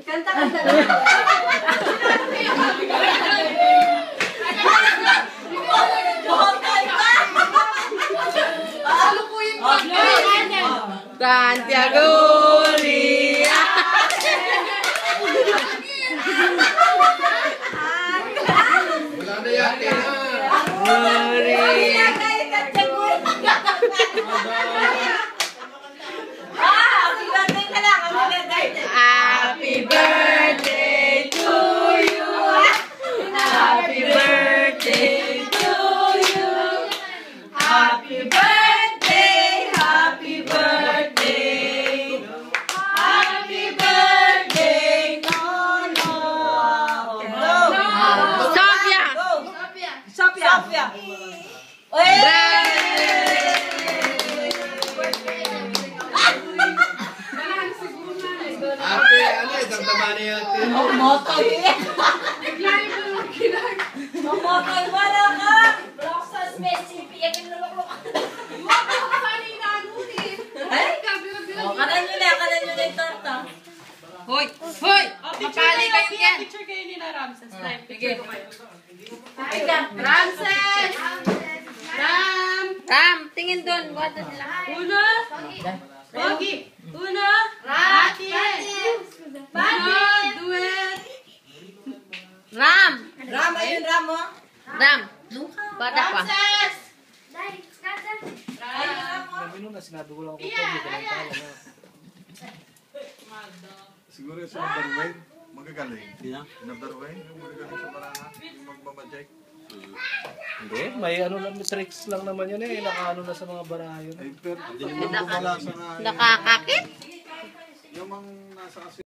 Kanta. Santiago Ria. Wala na yakin na. Happy birthday to you. Happy birthday to you. Happy birthday, happy birthday. Happy birthday, Nono. Sophia. Sophia. Happy, ano eh, damdaman niya natin. Motoy. Motoy, wala ka. Block sa specific. Yan yung nalulok. Kanan nyo na yung torta. Hoy! Mapali kayo yan! Picture kayo ni na Ramses. Sige. Ramses! Ram, tingin doon. Wala nila. Uno! Pogi! Uno! Rati! Uno! Duet! Ram! Ram, ayun Ram mo. Ram! Bata pa. Ramses! Ayun Ram mo. Siguro yung sa number one, magagaling. Number one, yung magagaling sa barana, yung magmamajay. Hindi, may ano lang, may tricks lang naman yun eh. Nakaano na sa mga barayon. Ay, pero hindi naman gumala sa nga. Nakakakit? Yung mga nasa kasi.